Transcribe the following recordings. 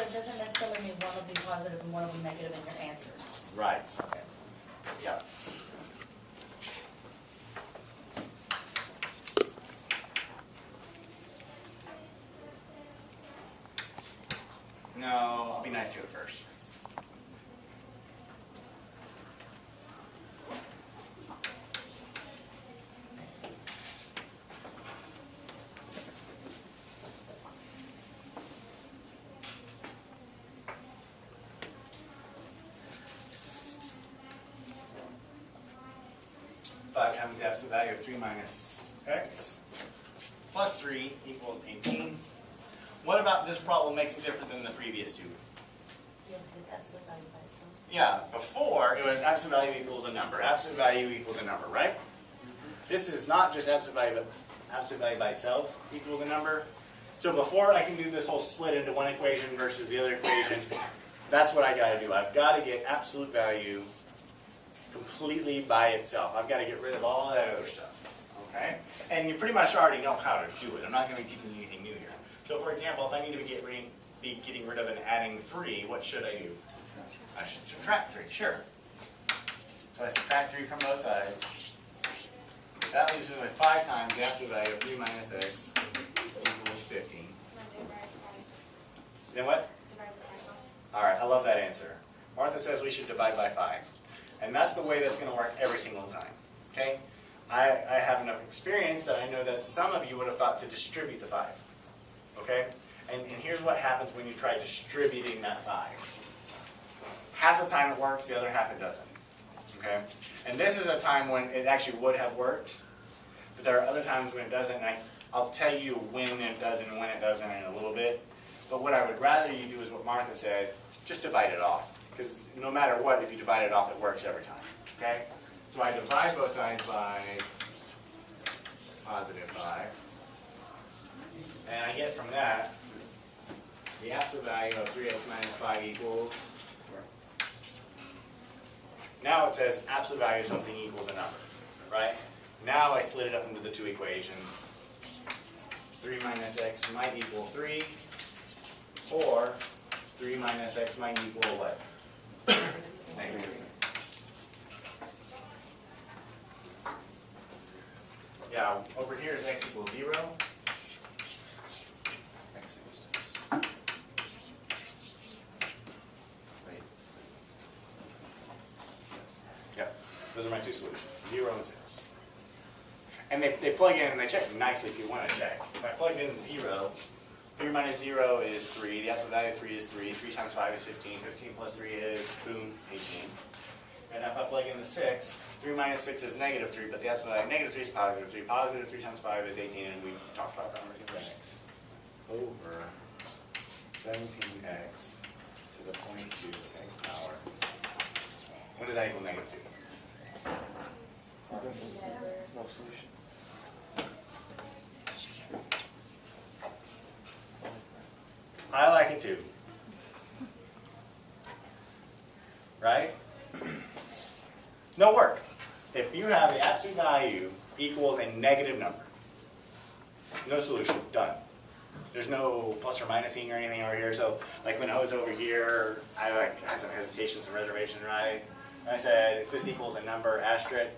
So it doesn't necessarily mean one will be positive and one will be negative in your answers. Right. Yeah. No, I'll be nice to it first. Five times the absolute value of 3 minus x plus 3 equals 18. What about this problem makes it different than the previous two? You have to get the absolute value by itself. Yeah, before it was absolute value equals a number. Absolute value equals a number, right? This is not just absolute value, but absolute value by itself equals a number. So before I can do this whole split into one equation versus the other equation, that's what I got to do. I've got to get absolute value completely by itself. I've got to get rid of all that other stuff. Okay? And you pretty much already know how to do it. I'm not going to be teaching you anything new here. So for example, if I need to be getting rid of and adding 3, what should I do? I should subtract 3, sure. So I subtract 3 from both sides. That leaves me with 5 times the absolute value of 3 minus x equals 15. Then what? Alright, I love that answer. Martha says we should divide by 5. And that's the way that's going to work every single time. Okay? I have enough experience that I know that some of you would have thought to distribute the 5. Okay? And here's what happens when you try distributing that 5. Half the time it works, the other half it doesn't. Okay? And this is a time when it actually would have worked, but there are other times when it doesn't, and I'll tell you when it doesn't and when it doesn't in a little bit. But what I would rather you do is what Martha said, just divide it off. Because no matter what, if you divide it off, it works every time. Okay? So I divide both sides by positive 5. And I get from that the absolute value of 3x minus 5 equals. Now it says absolute value of something equals a number. Right? Now I split it up into the two equations. 3 minus x might equal 3. Or 3 minus x might equal what? Negative. Yeah, over here is x equals 0. Yeah, those are my two solutions, 0 and 6. And they plug in and they check nicely if you want to check. If I plug in 0, 3 minus 0 is 3. The absolute value of 3 is 3. 3 times 5 is 15. 15 plus 3 is, boom, 18. And if I plug in the 6, 3 minus 6 is negative 3, but the absolute value of negative 3 is positive 3. Positive 3 times 5 is 18, and we talked about that x over 17x to the 0.2 x power. When did that equal negative 2? No solution. I like it too. Right? No work. If you have the absolute value equals a negative number, no solution, done. There's no plus or minusing or anything over here. So like when I was over here, I had some hesitation, some reservation, right? And I said, if this equals a number, asterisk,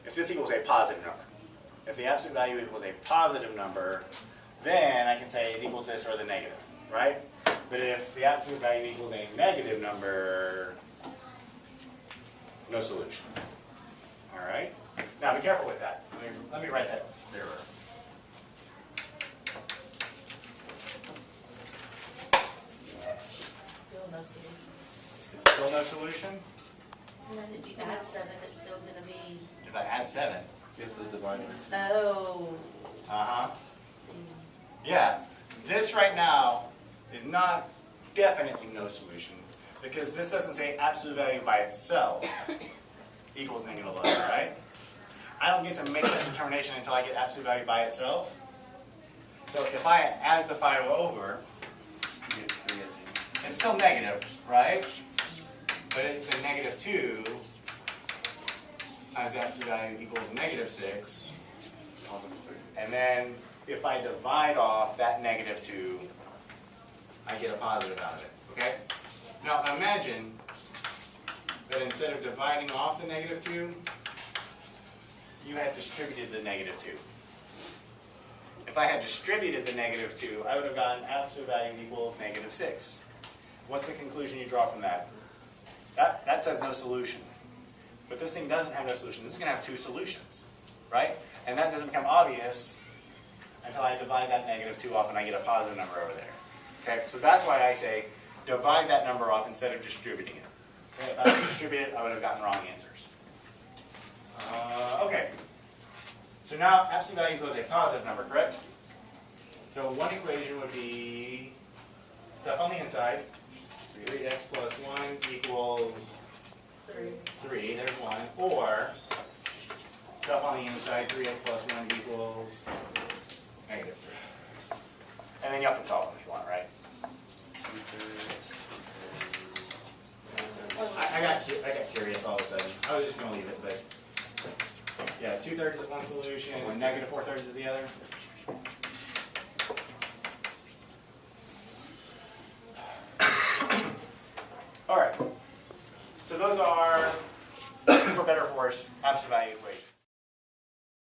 if this equals a positive number, if the absolute value equals a positive number, then I can say it equals this or the negative, right? But if the absolute value equals a negative number, no solution. All right? Now be careful with that. Let me write that clearer. Still no solution. It's still no solution? And then if you add 7, it's still going to be... If I add 7. You have to divide it. Oh. Uh-huh. Yeah. This right now is not definitely no solution because this doesn't say absolute value by itself equals negative 11, right? I don't get to make that determination until I get absolute value by itself. So if I add the 5 over, You get 3 at the end. it's still negative, right? But it's the negative 2 times the absolute value equals negative 6. Positive 3. And then if I divide off that negative 2 I get a positive out of it, okay? Now imagine that instead of dividing off the negative 2, you had distributed the negative 2. If I had distributed the negative 2, I would have gotten absolute value equals negative 6. What's the conclusion you draw from that? That says no solution. But this thing doesn't have no solution. This is going to have 2 solutions, right? And that doesn't become obvious until I divide that negative 2 off and I get a positive number over there. Okay, so that's why I say divide that number off instead of distributing it. Okay, if I had distributed it, I would have gotten wrong answers. Okay. So now absolute value equals a positive number, correct? So one equation would be stuff on the inside. 3x plus 1 equals 3. There's 1. Or stuff on the inside, 3x plus 1 equals negative 3. And then you have to solve them if you want, right? I got curious all of a sudden. I was just going to leave it, but yeah, 2/3 is one solution, and negative 4/3 is the other. All right. So those are, for better or for worse, absolute value equations.